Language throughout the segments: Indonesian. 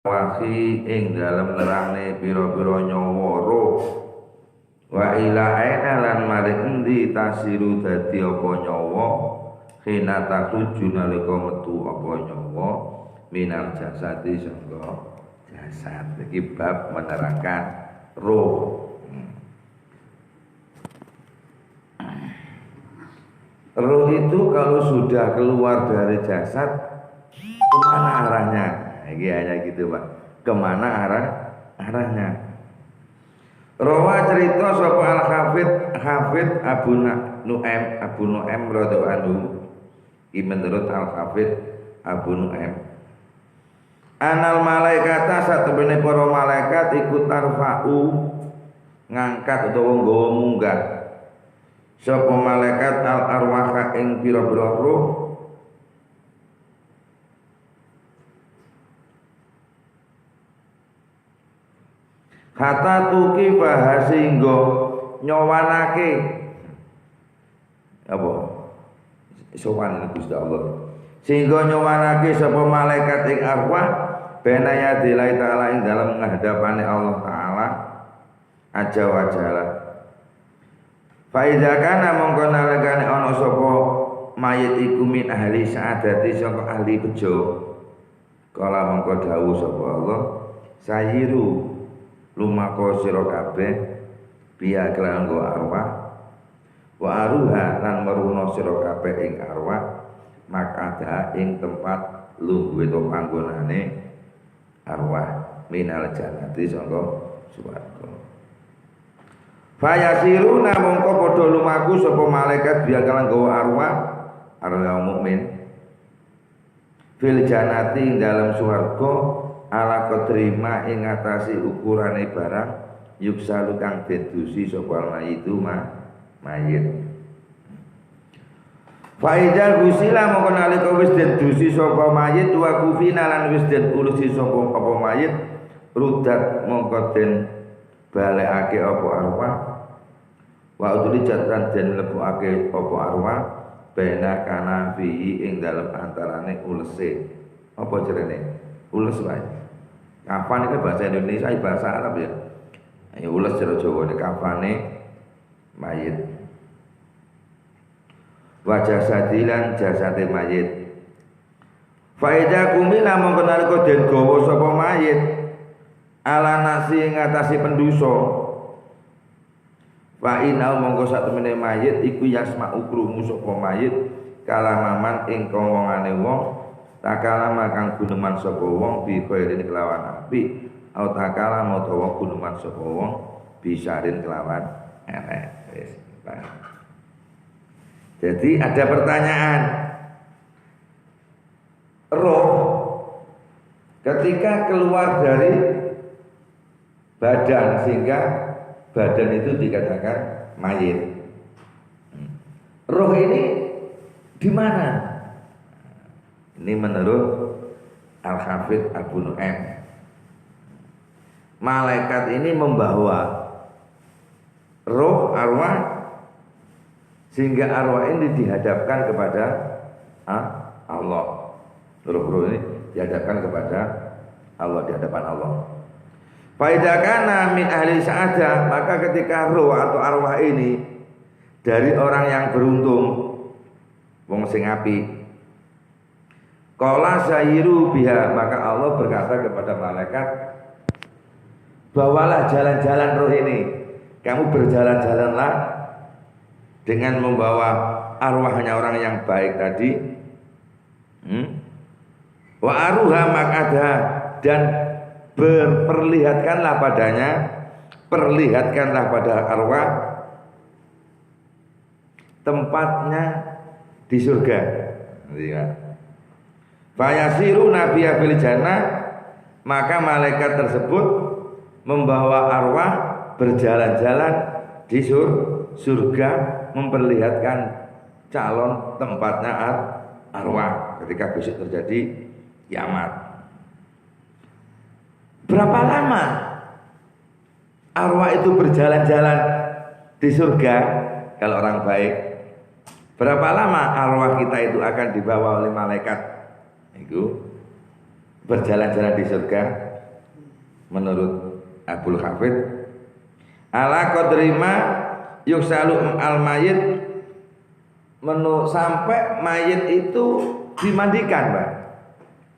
wahi ing dalem nerangne pira-pira nyawa roh wa ila aina lan maring endi tasiru dadi apa nyawa khina takhruju nalika metu apa nyawa minal jasadi sangga jasad. Iki bab menerangkan roh. Roh itu kalau sudah keluar dari jasad kemana arahnya? Ini hanya gitu Pak. Kemana arahnya? Rawa cerita sapa Al-Hafidz Abu Nu'aim radhiyallahu anhu. Ini menurut Al-Hafidz Abu Nu'aim. Anal malaikata satebene para malaikat iku tarfa'u ngangkat utawa nggawa munggah sapa malaikat al arwaha ing pira-pira roh kata tuki bahasinggo nyawanake apa sowan Gusti Allah sehingga nyawanake sapa malaikat ing arwah bena yadilai ta'ala ing dalam menghadapane Allah Ta'ala aja wajala fa iza kana mongko nalikane ana sapa mayit iku min ahli sa'adati saka ahli bejo kala mongko dawuh sapa Allah sayiru lumako sira kabeh biya kelawan go arwah wa aruha lan meruno sira kabeh ing arwah makada ing tempat lungguhe to panggonane arwah minal jannati sangka swarga. Fayasiruna mongko padha lumaku sapa malaikat biya kalan gawa arwah mukmin fil jannati ing dalam swarga ala qadrima ing ngatasi ukurane barang yuksalu kang dedusi sapa mayitu mayit. Faida gusila mongko nalika wis dedusi sapa mayit wa kufina lan wis den ulusi sapa apa mayit rudat mongko den balekake apa arwah wa utuli jatan den lebokake apa arwah bena kana fi ing dalem antarane ulese apa jenenge ules wae kafan iki bahasa Indonesia bahasa Arab ya ayo ules cara Jawa nek kafane mayit wajah sadilan jasate mayit faida kumila mongko nalika den gawa sapa mayit ala nasi ngatasi pendosa fa inau mongko satemene mayit iku yasma'u krungu sapa mayit kalamaman ing kongongane wong takalama kang guneman sapa wong bi khairin kelawan apik au takalama utawa guneman sapa wong bisarin kelawan elek wis. Jadi ada pertanyaan, roh ketika keluar dari badan sehingga badan itu dikatakan mayit. Roh ini di mana? Ini menurut Al-Hafidz Abu Nu'aim. Malaikat ini membawa roh arwah sehingga arwah ini dihadapkan kepada Allah. Roh-roh ini dihadapkan kepada Allah, di hadapan Allah. Faida kana min ahli sa'adah, maka ketika roh atau arwah ini dari orang yang beruntung, wong sing apik, qala sayiru biha, maka Allah berkata kepada malaikat, bawalah jalan-jalan roh ini, kamu berjalan-jalanlah dengan membawa arwahnya orang yang baik tadi. Wa aruha makada, dan perlihatkanlah pada arwah tempatnya di surga. Fayasiru nabiyya fil jannah, maka malaikat tersebut membawa arwah berjalan-jalan di surga memperlihatkan calon tempatnya arwah ketika besok terjadi kiamat. Berapa lama arwah itu berjalan-jalan di surga kalau orang baik? Berapa lama arwah kita itu akan dibawa oleh malaikat itu berjalan-jalan di surga? menurut Abul Hafid ala qadrima yuksalu al mayit sampai mayit itu dimandikan, Pak.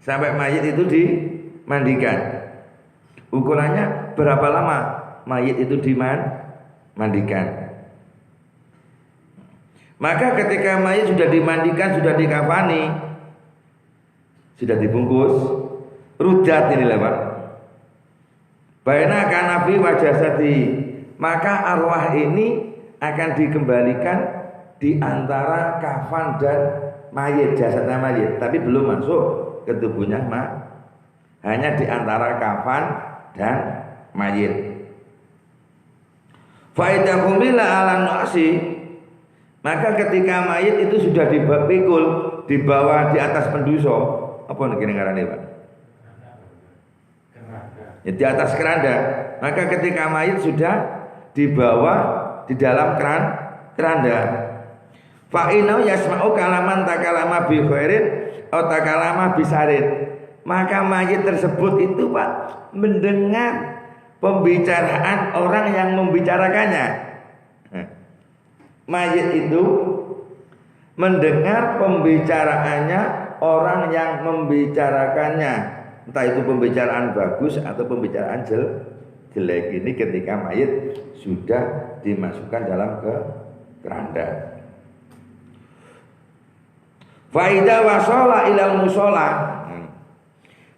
Sampai mayit itu dimandikan. Ukurannya berapa lama mayit itu dimandikan? Maka ketika mayit sudah dimandikan, sudah dikafani, sudah dibungkus, rudat inilah, Pak. Baina kanafi wajah sadi, maka arwah ini akan dikembalikan di antara kafan dan mayit, jasadnya mayit, tapi belum masuk ke tubuhnya hanya di antara kafan dan mayit. Fa idza humila ala nu'si, maka ketika mayit itu sudah dipikul, dibawa di atas penduso, apa nih ngaranne, Pak? Ya, di atas keranda. Maka ketika mayit sudah dibawa di dalam keranda, fa inau yasma'u kalaman takalama bi khairin atau takalama bisarin, maka mayit tersebut itu, Pak, mendengar pembicaraan orang yang membicarakannya. Mayit itu mendengar pembicaraannya orang yang membicarakannya, entah itu pembicaraan bagus atau pembicaraan jelek. Ini ketika mayit sudah dimasukkan dalam keranda. Faida wasola ilal musola,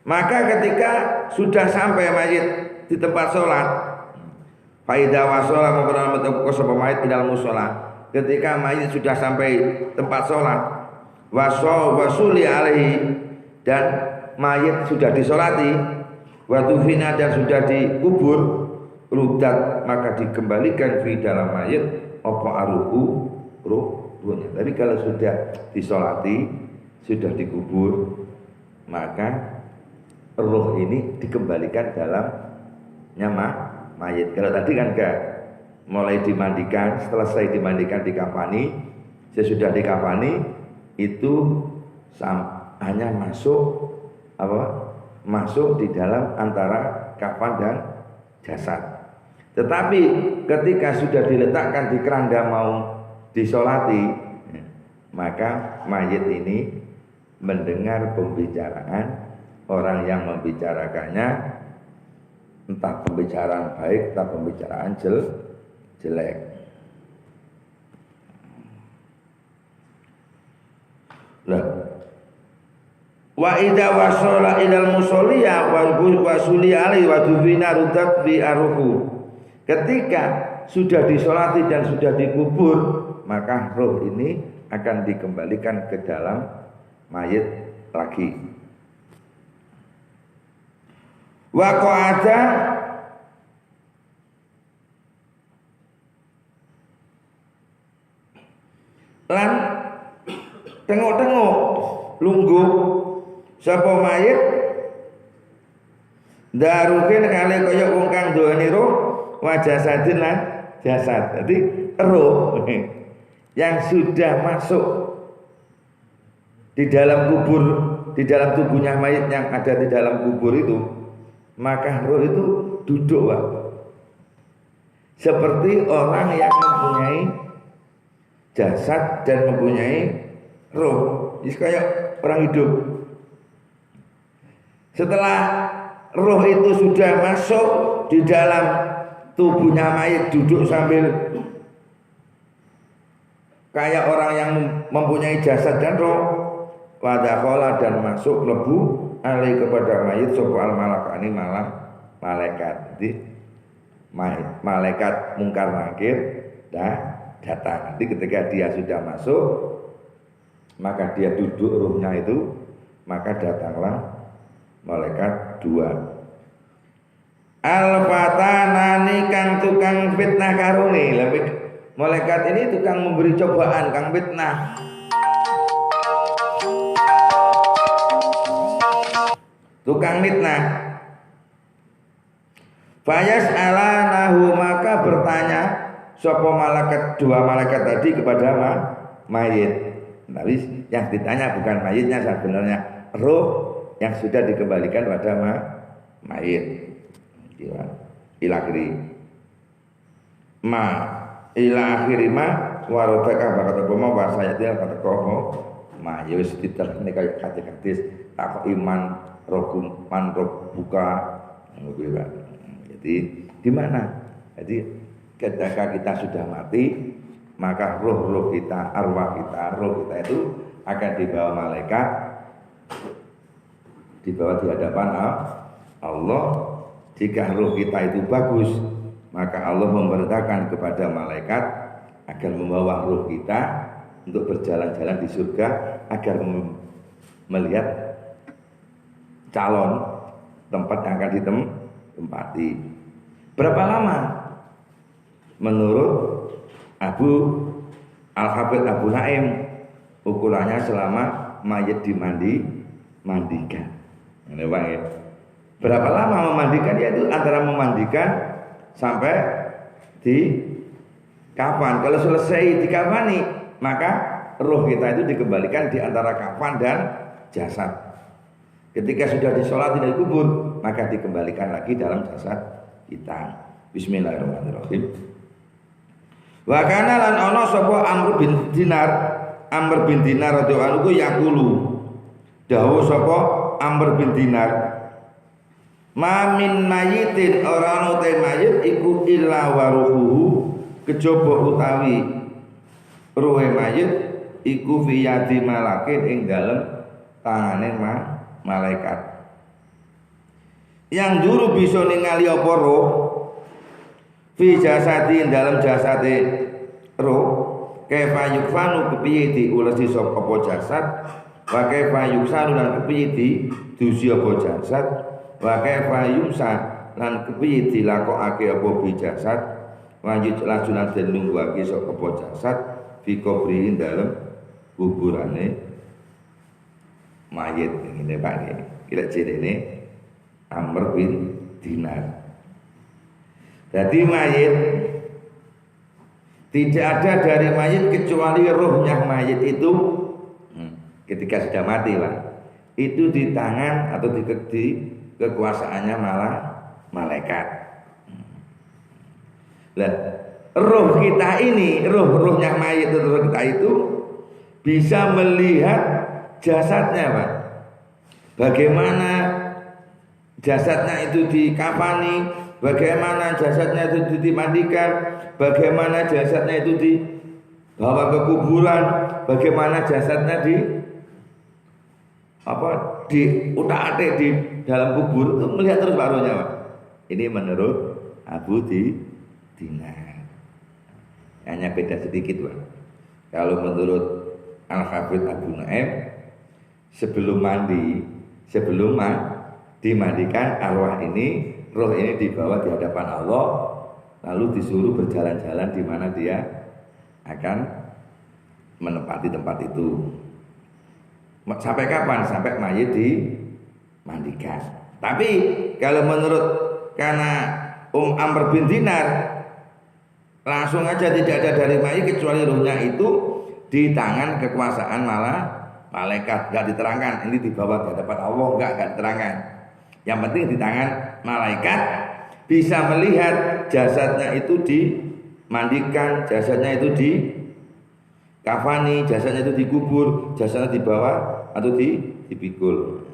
maka ketika sudah sampai mayit di tempat sholat, faida wasola menggunakan bentuk kosong mayit ilal musola, ketika mayit sudah sampai tempat sholat, wasuli alaihi, dan mayit sudah disolati, watufina, dan sudah dikubur, rudat, maka dikembalikan di dalam mayit apa aruhu ruhnya. Tapi kalau sudah disolati, sudah dikubur, maka roh ini dikembalikan dalamnya mayit. Kalau tadi kan enggak, mulai dimandikan, selesai dimandikan, dikafani, sesudah dikafani itu hanya masuk di dalam antara kafan dan jasad. Tetapi ketika sudah diletakkan di keranda mau disolati, maka mayit ini mendengar pembicaraan orang yang membicarakannya, entah pembicaraan baik, entah pembicaraan jelek. Lah, wa idza wasala ilal musolliya wa suli alaihi wa dufina rudat fi aruhu. Ketika sudah disolati dan sudah dikubur, maka roh ini akan dikembalikan ke dalam mayit lagi. Wa qa'ada lan tengok-tengok lungguh sapa mayit darukin kali kaya wong kang duweni roh wajah sadin lan jasad. Jadi roh yang sudah masuk di dalam kubur, di dalam tubuhnya mayit yang ada di dalam kubur itu, maka roh itu duduk, Pak, seperti orang yang mempunyai jasad dan mempunyai roh. Jadi kayak orang hidup. Setelah roh itu sudah masuk di dalam tubuhnya mayit, duduk sambil kayak orang yang mempunyai jasad dan roh, wadakhola, dan masuk lebu alai kepada mayit soal malakani malaikat. Jadi malaikat mungkar nakir datang. Nanti ketika dia sudah masuk, maka dia duduk ruhnya itu, maka datanglah malaikat dua. Al-fatanani kang tukang fitnah karuni. Malaikat ini tukang memberi cobaan, kang fitnah. Tukang fitnah. Fayas ala nahu, maka bertanya sapa malaikat, dua malaikat tadi kepada mayit. Tapi yang ditanya bukan mayitnya, sebenarnya roh yang sudah dikembalikan pada mayit. ya ila akhiri ma ila akhiri ma warodaka bakat apa mau bahasa ayat kata koho ma ya wis diterkene kaya hadis tak iman roguman buka ngono kan. Jadi di mana? Jadi ketika kita sudah mati, maka roh kita, arwah kita, roh kita itu akan dibawa malaikat, dibawa di hadapan Allah. Jika roh kita itu bagus, maka Allah memerintahkan kepada malaikat agar membawa roh kita untuk berjalan-jalan di surga agar melihat calon tempat yang akan ditempati. Berapa lama? Menurut Al-Hafidz Abu Naim, ukurannya selama mayat mandikan. Ini Bang ya. Berapa lama memandikan? Yaitu antara memandikan sampai di kafan. Kalau selesai dikafani, maka roh kita itu dikembalikan di antara kafan dan jasad. Ketika sudah disolati dari kubur, maka dikembalikan lagi dalam jasad kita. Bismillahirrahmanirrahim. Wa kana lan ana sapa Amr bin Dinar radhiyallahu anhu yaqulu. Dawuh sapa Amr bin Dinar, ma min mayitin ora ana te mayit iku illa waruhu kejaba utawi ruhe mayit iku fi yadi malakin ing dalem tangane malaikat. Yang juru bisa ningali apa roh fi jasadi dalam jasade roh kaifa yukfanu kepiye diulesi sapa apa jasad wa kaifa yuksanu lan kepiye didusi apa jasad wa kaifa yumsa lan kepiye dilakokake apa bi jasad lanjut lajunan den nungguake sapa apa jasad fi kubri dalem kuburane mayit ngene Pak nggih. Kira jenenge Amr bin Dinar. Jadi mayit tidak ada dari mayit kecuali rohnya mayit itu ketika sudah mati Pak. Itu di tangan atau di kekuasaannya malah malaikat. Lah, roh kita ini, rohnya mayit itu roh kita itu bisa melihat jasadnya Pak. Bagaimana jasadnya itu dikafani, bagaimana jasadnya itu dimandikan, bagaimana jasadnya itu dibawa ke kuburan, bagaimana jasadnya diutak-atik di dalam kubur, itu melihat terus barunya Pak. Ini menurut Abu Dinar. Hanya beda sedikit Pak. Kalau menurut Al-Hafidz Abu Naim, sebelum dimandikan arwah ini, roh ini dibawa di hadapan Allah, lalu disuruh berjalan-jalan di mana dia akan menempati tempat itu. Sampai kapan? Sampai mayit dimandikan. Tapi kalau menurut karena Amr bin Dinar, langsung aja tidak ada dari mayit kecuali rohnya itu di tangan kekuasaan malaikat. Enggak diterangkan ini dibawa di hadapan Allah, enggak diterangkan. Yang penting di tangan malaikat bisa melihat jasadnya itu dimandikan, jasadnya itu dikafani, jasadnya itu dikubur, jasadnya dibawa atau dipikul.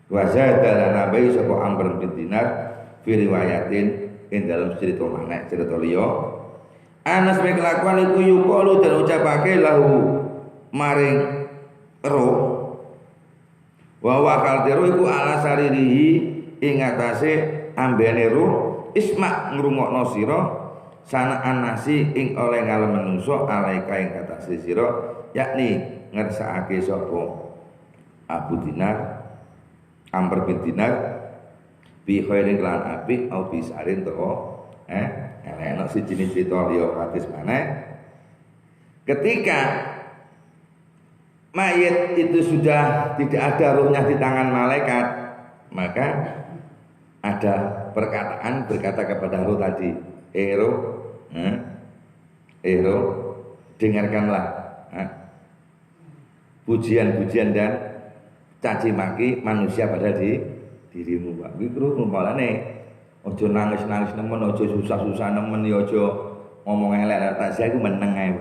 Wa zada nabi sapa Amr bin Dinar fi riwayatin ing dalam cerita maneh cerita liya Anas mek kelakuan iku yuqalu dan ucapake lahu maring roh wa wakal tiru iku ala saririhi ing atase ambene roh isma ngrungokno sira sanaan nasi ing oleh ngalem menungso alaika ing atase sira yakni ngersakake sapa Abu Dinar Amr bin Dinar bi khairin lan apik au bisarin to enak si jenis cerita liya hadis maneh ketika mayit itu sudah tidak ada rohnya di tangan malaikat, maka ada perkataan berkata kepada roh tadi, roh, dengarkanlah pujian-pujian dan caci maki manusia pada dirimu. Pak, iki roh umpamane Ojo nangis-nangis nemen, ojo susah-susah nemen, ya ojo ngomong elek. Takziah iku meneng ae.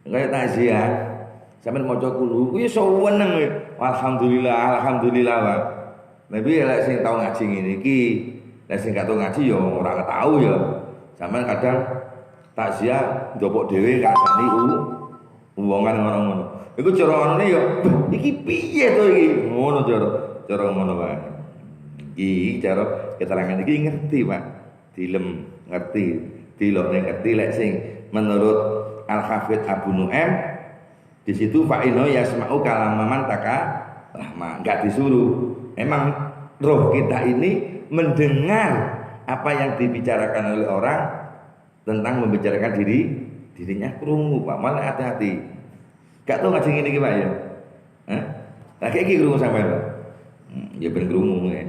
Kaya takziah sampeyan maca kulo kuwi iso weneng kowe. Alhamdulillah, alhamdulillah wae. Tapi lek sing tau ngaji ngene iki, lek sing gak tau ngaji ya ora tau ya. Sampeyan kadang takziah njopok dhewe kasani wongan ngono-ngono. Iku cara anune ya iki piye to iki? Ngono cara ngono wae. Iki cara keterangan iki ngerti, Pak. Dilem ngerti, dilokne ngerti lek sing menurut Al-Hafidz Abu Nu'aim di situ fa'ino yasma'u kalamaman taka lama, enggak disuruh. Emang roh kita ini mendengar apa yang dibicarakan oleh orang tentang membicarakan dirinya krungu, Pak. Malah hati-hati. Gak tau ngaji ngene iki, Pak ya. Hah? Lah iki krungu sampean, Pak. Ya ben krungu ya.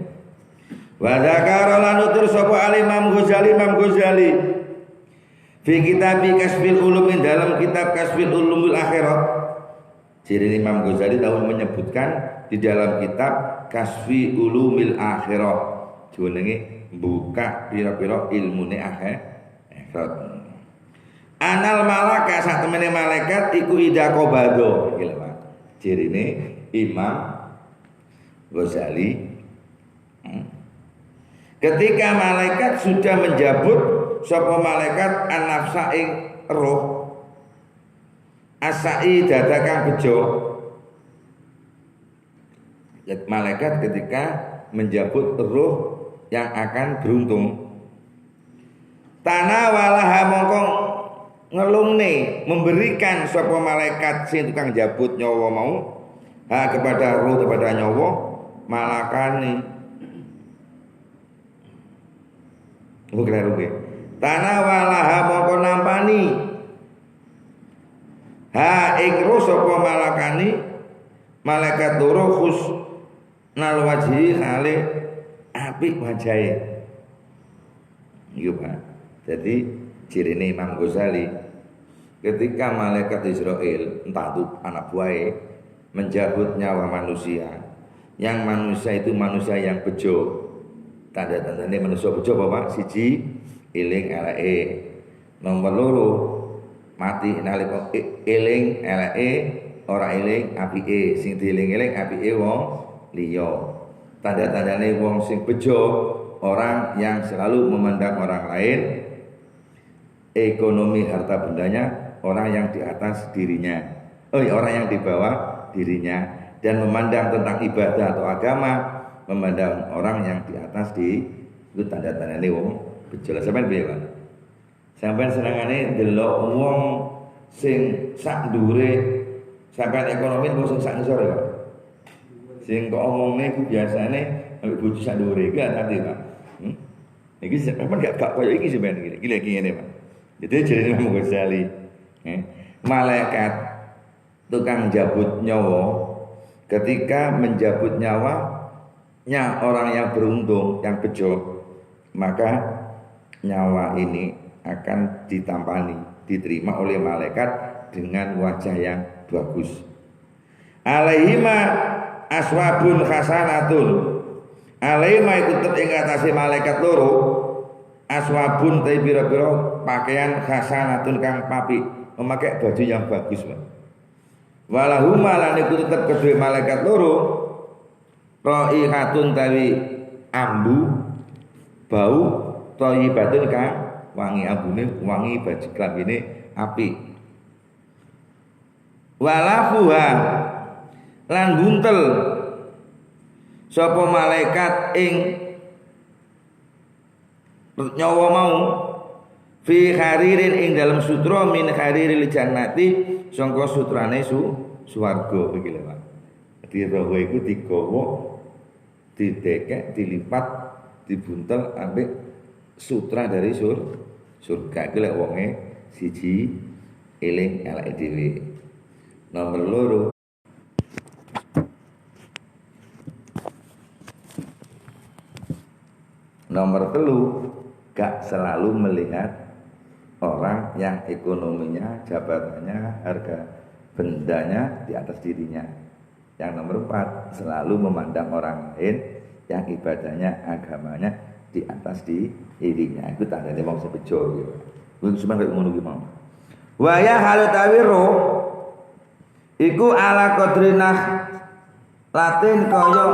Wa dzakara lan nutur sapa Imam Ghazali fi kitab Kasfil Ulum dalam kitab Kasfil Ulumul Akhirat. Jadi Imam Ghazali tahu menyebutkan di dalam kitab Kasfi Ulumil Akhirah jenenge buka pira-pira ilmune akhirat. Anal malaka sak temene malaikat iku ida qabado iki lho Pak. Jirine Imam Ghazali ketika malaikat sudah menjabut sapa malaikat an-nafsa ing roh asai dadakan bejo. Malaikat ketika menjabut roh yang akan beruntung tanah walaha mongkong ngelungne memberikan sapa malaikat sing tukang jabut nyawa mau kepada roh kepada nyawa malakane rugi tanah walaha mongko nampani ing roh sapa malakani malaikat loro khus nal wajhi hale apik wajahe. Iya Pak. Jadi cirine Imam Ghazali ketika malaikat Israel entah itu anak buahnya menjabut nyawa manusia, yang manusia itu manusia yang bejo. Tanda-tandane manusia bejo apa Pak? Siji eling eleke. Nomor loro mati nalika eling eleke ora eling apike. Sing dieling-eling apike wong liya. Tanda-tandane wong sing bejo orang yang selalu memandang orang lain, ekonomi harta bendanya orang yang di atas dirinya, orang yang di bawah dirinya, dan memandang tentang ibadah atau agama memandang orang yang di atas itu tanda-tandane wong bejo. Sampeyan piye Pak? Sampeyan senengane delok wong sing sak dhuwure sampeyan ekonomi apa sing sak ngisore Pak? Sing kok omongne iku biasane ambek bojo sak dhuwure iki ati Pak. Iki sampeyan gak koyo iki sampeyan iki. Iki ngene Pak. Jadi jadi Imam Ghazali, malaikat tukang jabut nyawa ketika menjabut nyawanya orang yang beruntung, yang bejo, maka nyawa ini akan ditampani, diterima oleh malaikat dengan wajah yang bagus. Alaihima aswabun hasanatun. Alaihima ikut ing atase malaikat loro aswabun te pira-pira pakaian hasanatun kang papi, memakai baju yang bagus, Pak. Walahuma lan iku tetep kedue malaikat loro raihatun tawi ambu bau thayyibatun kang wangi, ambune wangi, baju klambine apik. Walafuha lan buntel sapa malaikat ing nyawa mau fi kharirin ing dalam sutra min khariril jannati sangka sutrane swarga iki lho Pak. Dadi roh iku digawa, didekek, dilipat, dibuntel ambek sutra dari surga. Iku lek wonge siji eling eleke dhewe. Nomor loro nomor telu gak selalu melihat orang yang ekonominya, jabatannya, harga bendanya di atas dirinya. Yang nomor 4 selalu memandang orang lain yang ibadahnya, agamanya di atas dirinya. Itu tandanya wong sebejo gitu. Kuwi cuma kaya ngono ki mau. Wa ya halu tawiru iku ala qadrinah latin kaya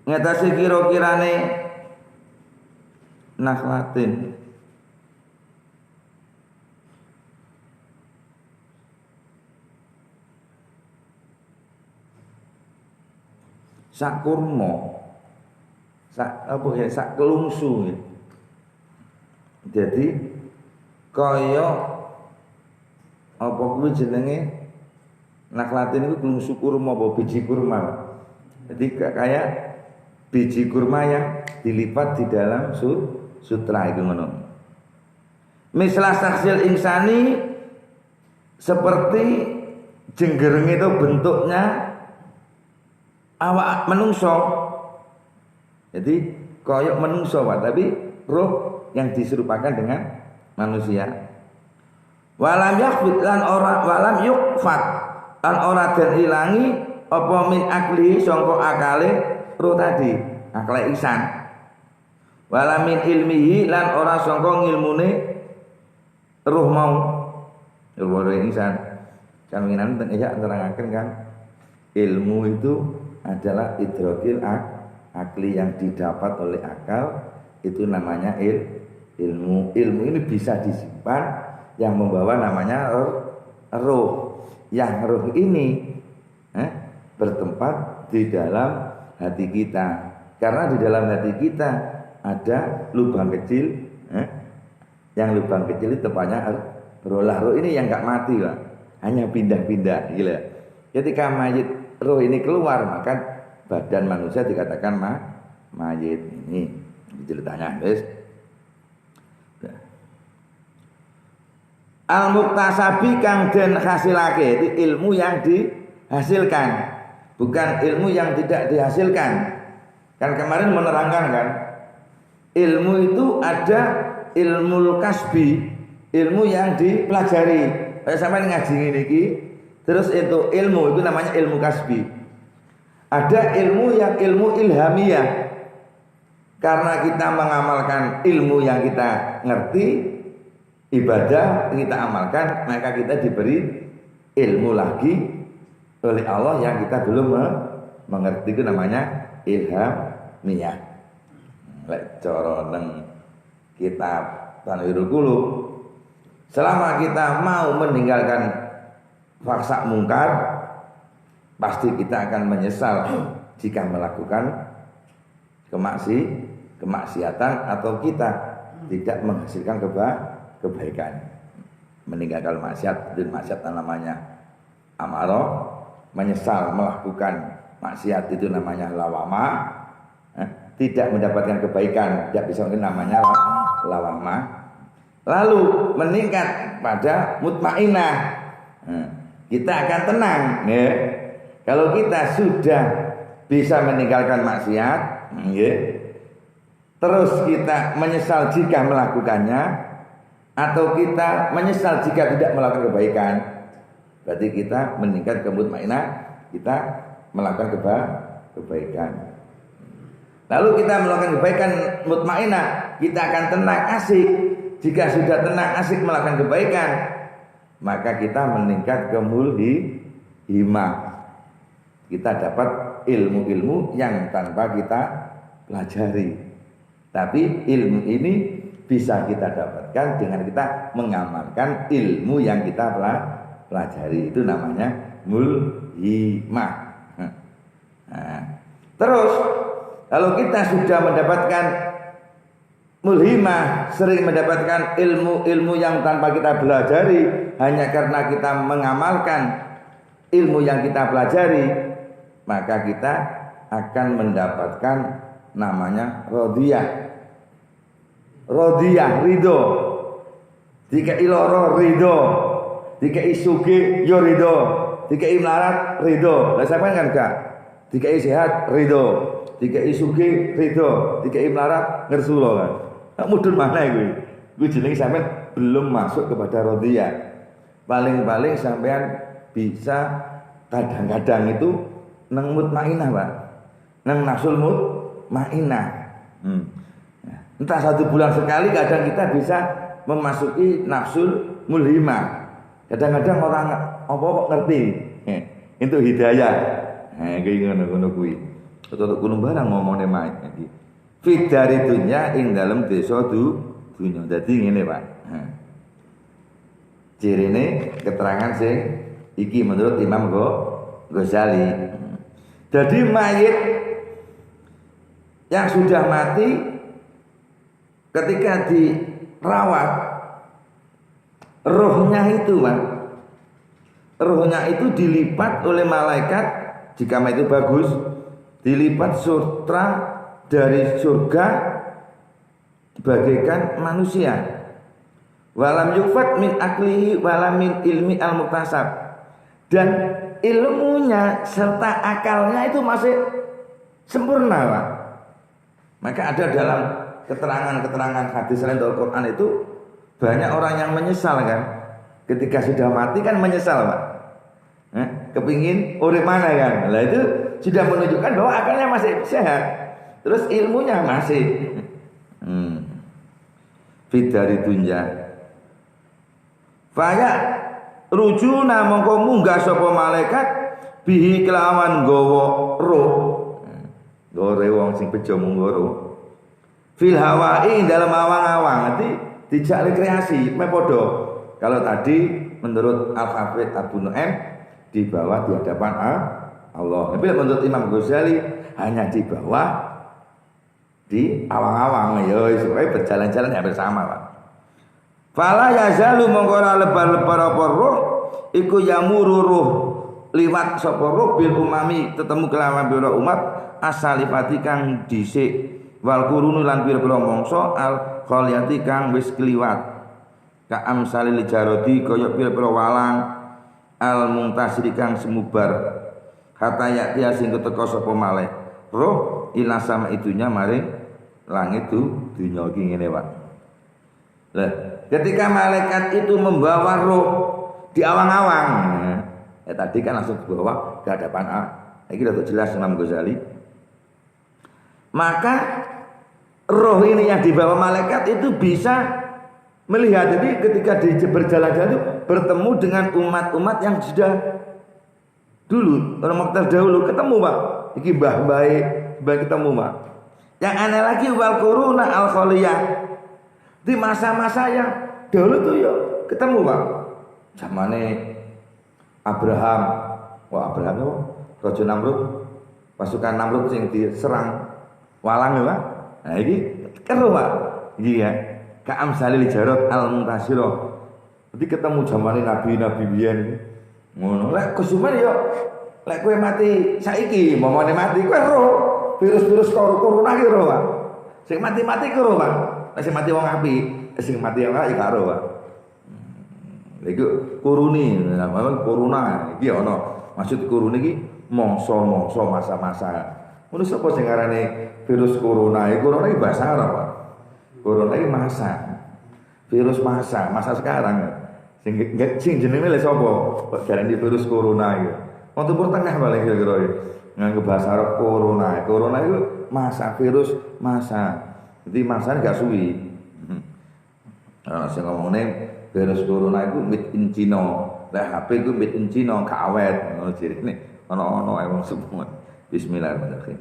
ngatasi kira-kirane nakhlatin sak kurma sak apa ya sak kelungsu ya. Jadi kaya apa kuwi jenenge nakhlatin itu kelungsu kurma apa biji kurma. Jadi kayak biji kurma yang dilipat di dalam sutra itu ngono. Mislah saksil insani seperti jenggereng itu bentuknya awak menungso. Jadi koyok menungso Pak, tapi roh yang diserupakan dengan manusia. Walam yakfit lan ora walam yukfat lan ora den ilangi apa min akli sangka akale roh tadi, akale ihsan. Walamin ilmihi lan ora sangka ngilmune roh mau. Roh ihsan. Kaminan teng iya nerangaken kan ilmu itu adalah idrokil akli yang didapat oleh akal, itu namanya ilmu. Ilmu ini bisa disimpan, yang membawa namanya roh. Yang roh ini bertempat di dalam hati kita. Karena di dalam hati kita ada lubang kecil, yang lubang kecil itu tempatnya roh. Roh ini yang enggak mati Pak, hanya pindah-pindah gila. Ketika mayit roh ini keluar, maka badan manusia dikatakan mayit. Ini ceritanya, guys. Al-muktasabi kang den hasilake, itu ilmu yang dihasilkan, bukan ilmu yang tidak dihasilkan. Kan kemarin menerangkan kan, ilmu itu ada ilmu kasbi, ilmu yang dipelajari. Kayak sampean ngaji ngene iki, terus itu ilmu itu namanya ilmu kasbi. Ada ilmu yang ilmu ilhamiyah. Karena kita mengamalkan ilmu yang kita ngerti, ibadah kita amalkan, maka kita diberi ilmu lagi oleh Allah yang kita belum mengerti, itu namanya ilhamiyah. Lek cara nang kitab Tanwirul Qulub, selama kita mau meninggalkan faksa mungkar, pasti kita akan menyesal jika melakukan kemaksiatan atau kita tidak menghasilkan kebaikan. Meninggalkan maksiat, dan maksiat namanya amarah, menyesal melakukan maksiat itu namanya lawamah, tidak mendapatkan kebaikan, tidak bisa mungkin namanya lawamah. Lalu meningkat pada mutmainah, kita akan tenang ya. Kalau kita sudah bisa meninggalkan maksiat ya, terus kita menyesal jika melakukannya, atau kita menyesal jika tidak melakukan kebaikan, berarti kita meningkat ke mutmainah, kita melakukan kebaikan. Lalu kita melakukan kebaikan mutmainah, kita akan tenang, asik. Jika sudah tenang, asik melakukan kebaikan, maka kita meningkat ke mulhimah. Kita dapat ilmu-ilmu yang tanpa kita pelajari. Tapi ilmu ini bisa kita dapatkan dengan kita mengamalkan ilmu yang kita pelajari. Itu namanya mulhimah. Nah, terus kalau kita sudah mendapatkan mulhimah, sering mendapatkan ilmu-ilmu yang tanpa kita pelajari, hanya karena kita mengamalkan ilmu yang kita pelajari, maka kita akan mendapatkan namanya rodiyah. Rodiyah, ridho. Dikai loro ridho, dikai sugih yo ridho, dikai melarat ridho. Lah sampean kan gak? Dikai sehat ridho, dikai sugih ridho, dikai melarat ngersula kan. Mudun mana gue? Gue jenenge sampean belum masuk kepada rodiyah. Paling-paling sampean bisa kadang-kadang itu nang mutmainah, Pak. Nang nafsul mutmainah. Entah 1 bulan sekali kadang kita bisa memasuki nafsul mulhimah. Kadang-kadang orang apa kok ngerti. Itu hidayah. Kayak ngono kuwi. Tutuk gunung barang ngomongne mak iki. Fidari dunya ing dalem desa dunya. Dadi ngene, Pak. Cirine keterangan sing iki menurut Imam Ghazali. Jadi mayit yang sudah mati ketika dirawat rohnya itu, Pak. Rohnya itu dilipat oleh malaikat jika itu bagus, dilipat sutra dari surga bagaikan manusia. Walam yufat min aklihi walam min ilmi al-muktasab. Dan ilmunya serta akalnya itu masih sempurna, Pak. Maka ada dalam keterangan-keterangan hadis selain Al-Quran itu banyak orang yang menyesal kan. Ketika sudah mati kan menyesal, Pak. Kepingin urip mana kan. Nah itu sudah menunjukkan bahwa akalnya masih sehat. Terus ilmunya masih Fidari dunya. Faya rujuna mongko munggah sapa malaikat bihi kelawan gawa roh. Gore wong sing bejo munggo roh. Fil hawai dalam awang-awang nanti dijak rekreasi mepodo. Kalau tadi menurut Al-Hafidz Abu Nu'aim di bawah di hadapan Allah. Tapi menurut Imam Ghazali hanya di bawah di awang-awang ya supaya berjalan-jalan ya bersama, Pak. Fala yazalu mongko ora lebar-lebar apa roh iku yamuru ruh liwat sapa roh bil umami tetemu kelawan pira umat asalifati kang dhisik wal qurunu lan pira-pira mangsa al khaliyati kang wis kliwat ka amsalil jarodi kaya pira-pira walang al muntasiri kang semubar kata yakti sing teka sapa malih roh ila sama itunya maring langit itu dunya iki ngene, Pak. Lah, ketika malaikat itu membawa roh di awang-awang, tadi kan langsung dibawa ke hadapan Ini sudah jelas Imam Ghazali. Maka roh ini yang dibawa malaikat itu bisa melihat. Jadi ketika dia berjalan-jalan itu bertemu dengan umat-umat yang sudah dulu, orang terdahulu ketemu, Pak. Iki mbah baik ketemu, Pak. Yang aneh lagi wal quruna al khaliyah. Di masa-masa yang dahulu tuh ya ketemu, Pak. Zamane Abraham. Wah, Abraham itu Raja Namrud. Pasukan Namrud yang diserang walang ya, Pak. Nah, ini kero, Pak. Iki ya. Ka amsalil jarot al muntasira. Jadi ketemu zamane nabi-nabi biyen. Ngono. Lek kesumen yo lek kowe mati saiki, momone mati kowe ro. Virus-virus corona ki ro, Pak. Sing mati-mati ki ro, Pak. Nek sing mati wong apik, sing mati wong apik gak ro, Pak. Iku kuruni, namanya corona iki ana. Maksud kuruni iki mangsa-mangsa masa-masa. Ngono sapa sing ngarane virus corona? Corona iki bahasa Arab, Pak. Corona iki masa. Virus masa sekarang. Sing jenenge lha sapa? Kok jarane virus corona iki. Wong Timur Tengah paling kira-kira iki. Nganggo bahasa Arab corona. Corona itu masa virus masa. Jadi masanya gak suwi. Nah, sing ngomongane virus corona itu made in China. Lah HP itu made in China gak awet. Ngono jirine. Ono wong semua. Bismillahirrahmanirrahim.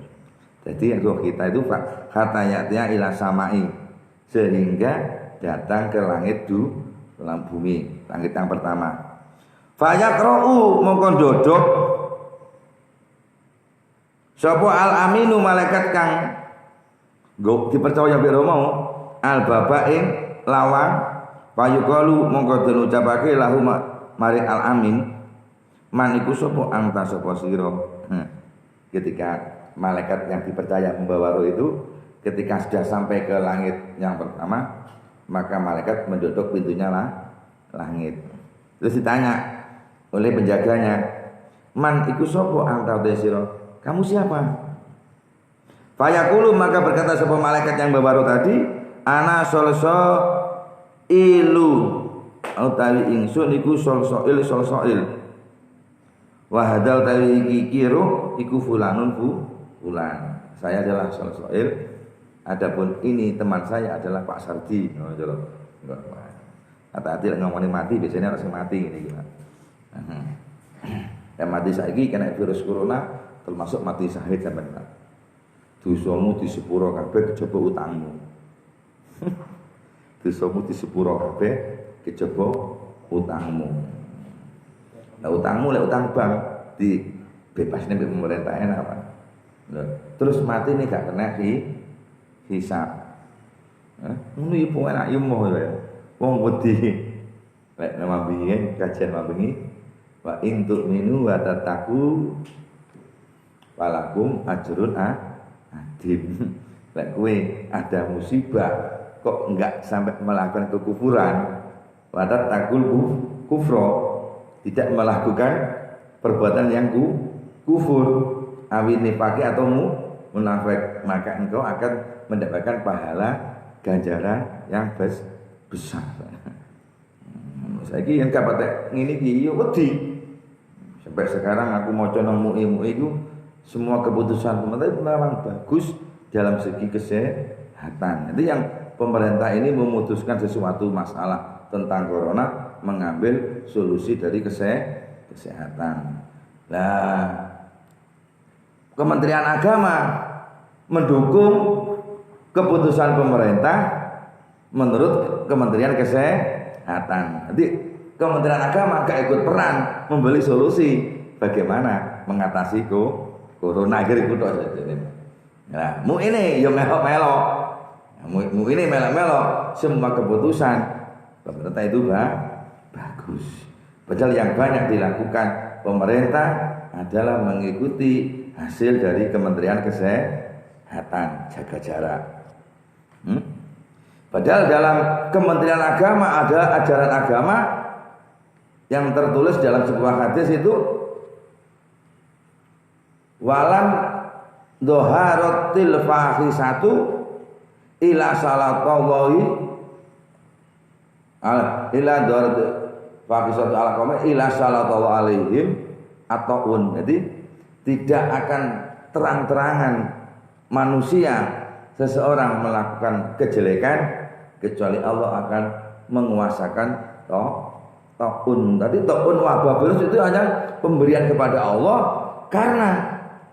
Jadi roh kita itu khatayatnya ila samai sehingga datang ke langit dalam bumi, langit yang pertama. Fayaqra'u mongko ndodok sapa al aminu malaikat kang dipercaya mbek mau al baba ing lawang payukalu mongko den ucapake lahu mari al amin man iku sapa anta sapa sira. Ketika malaikat yang dipercaya membawa roh itu ketika sudah sampai ke langit yang pertama, maka malaikat mendodok pintunya langit. Terus ditanya oleh penjaganya, man iku sapa anta sira? Kamu siapa? Fayaqulu maka berkata sapa malaikat yang membawa roh tadi, ana solso ilu utawi ingsun iku solsoil. Wa hadal tawi iki kiro iku fulanun fulan. saya adalah Soil. Adapun ini teman saya adalah Pak Sardi. Oh, enggak. Hati-hati ngomongin mati, biasanya harus mati ini gimana. Yang mati saiki kena virus corona termasuk mati syahid sampean. Dosamu disepuro kabeh kejaba utangmu. Dosamu disepuro kabeh kejaba utangmu. Nah utangmu lek utang bank di bebas nih pemerintah enak apa? Terus mati nih gak kena hisab. Ngono iku enak yo moh ya. Wong wedi lek nama biyen kajian mabengi wa in tu'minu wa tattaqu walakum ajrun adim. Lek kowe ada musibah kok enggak sampai melakukan kekufuran, wa tattaqul kufra, tidak melakukan perbuatan yang kufur, awine pakai atau munafik, maka engkau akan mendapatkan pahala ganjaran yang besar. Saiki yen kapatek ngene iki yo wedi. Sampai sekarang aku maca nang MUI itu semua keputusan pemerintah memang bagus dalam segi kesehatan. Jadi yang pemerintah ini memutuskan sesuatu masalah tentang corona mengambil solusi dari kesehatan. Nah, Kementerian Agama mendukung keputusan pemerintah menurut Kementerian Kesehatan. Jadi Kementerian Agama gak ikut peran membeli solusi bagaimana mengatasi corona gitu saja. Nah, mu ini yo melok-melok. Mu ini melok-melok semua keputusan pemerintah itu bagus. Padahal yang banyak dilakukan pemerintah adalah mengikuti hasil dari Kementerian Kesehatan, jaga jarak. Padahal dalam Kementerian Agama ada ajaran agama yang tertulis dalam sebuah hadis itu walam doharotil fahisatu ila salatallahi ila doharotil fahisatu ala qawmi ila salatallahu alaihim ataun. Jadi tidak akan terang-terangan manusia seseorang melakukan kejelekan kecuali Allah akan menguasakan taun. Tadi taun wabah virus itu hanya pemberian kepada Allah karena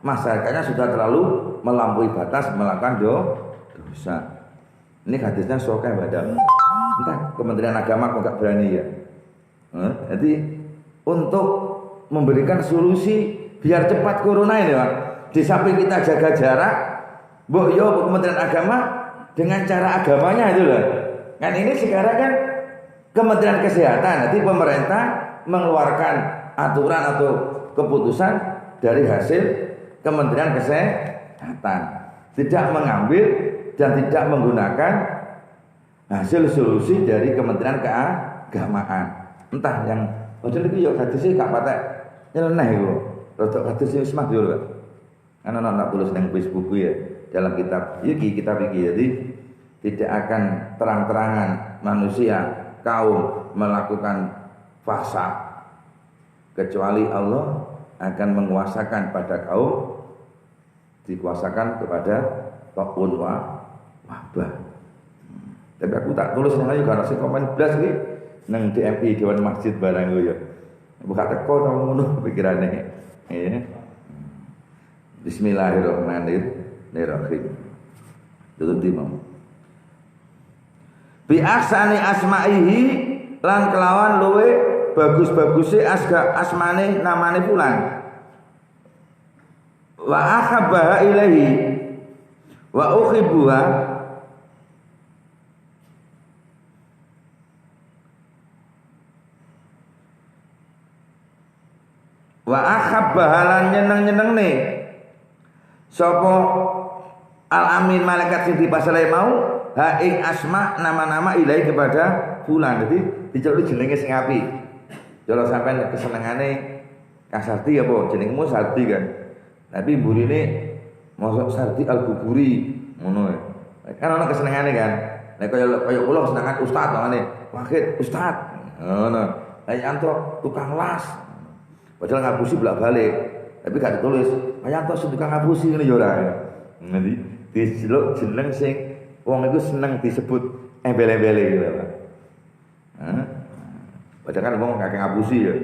masyarakatnya sudah terlalu melampaui batas melakukan dosa. Ini hadisnya sokeh badal. Entah Kementerian Agama kok gak berani ya. Jadi untuk memberikan solusi biar cepat corona ini Pak. Di samping kita jaga jarak, mbok yo Kementerian Agama dengan cara agamanya itu loh. Kan ini sekarang kan Kementerian Kesehatan, nanti pemerintah mengeluarkan aturan atau keputusan dari hasil Kementerian Kesehatan, tidak mengambil dan tidak menggunakan hasil solusi dari Kementerian Keagamaan. Entah yang padahal itu yo hadis sih gak patek nyeleneh iku. Rodok hadis wis mah yo lho. Kan ana tulis nang Facebook ya dalam kitab iki jadi tidak akan terang-terangan manusia kaum melakukan fasa kecuali Allah akan menguasakan pada kaum dikuasakan kepada taun wabah. Tapi aku tak tulis nang ayo karena sing komen blas iki nang DMI Dewan Masjid barang yo. Buka teko ta ngono pikirane. Ya. Bismillahirrahmanirrahim. Tutup di mau. Bi ahsani asma'ihi lan kelawan luwe bagus-baguse asmane namane fulan. Wa ahabbaha ilaihi wa uhibbuha wa ahabbaha lan nyeneng-nyenengne sapa al-amin malaikat sing dipasrahe mau ha ing asma nama-nama ilahi kepada fulan. Jadi diceluk jenenge sing apik. Cara sampean kesenengane Kasarti apa jenengmu Sardi kan. Tapi burine mosok Sardi Al-Buburi ngono. Kan ana kesenengane kan. Nek kaya kula kesenengan ustaz ngene. Wahid ustaz. Ngono. Lah Yanto tukang las. Padahal ngapusi bolak-balik. Tapi gak ditulis. Yanto tukang ngapusi ngene ya ora. Nanti diceluk jeneng sing wong iku seneng disebut embel-embele gitu Pak. Padahal kan wong kakek ngapusi ya.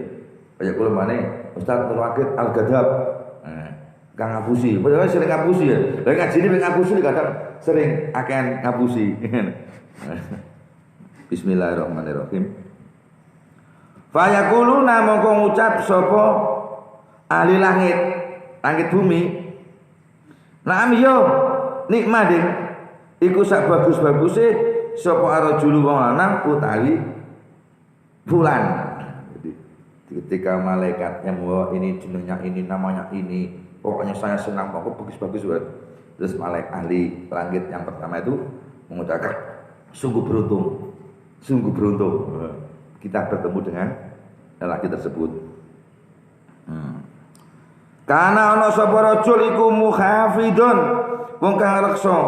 Kayak kula maneh Ustaz Nurwakid Al-Ghadab. Kang ngapusi. Padahal sering ngapusi ya. Lah ngajine ping ngapusi kadang sering akehan ngapusi. Bismillahirrahmanirrahim. Fayaquluna mongko ngucap sapa ahli langit, langit bumi. Naam yo nikmat ding. Iku sak bagus-baguse sapa arajulu wong lanang utawi bulan. Jadi ketika malaikatnya membawa ini jenengnya ini namanya ini, pokoknya saya senang pokok bagus-bagus banget. Terus malaikat ahli langit yang pertama itu mengucapkan sungguh beruntung kita bertemu dengan lelaki tersebut. Karena ana sapa rajul iku mukhafidun wong kang reksa.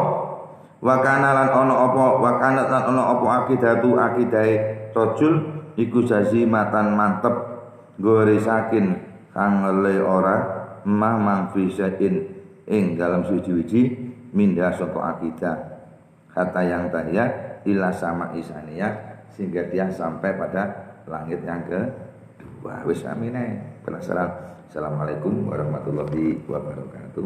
Wa kana lan ana apa akidahe rajul iku jazimatan mantep goresakin kang ngele ora mang fisain ing dalam suci-suci minda saka akidah kata yang tanya ila sama isaniya sehingga dia sampai pada langit yang kedua. Wis amin. Penasaran. Assalamualaikum warahmatullahi wabarakatuh.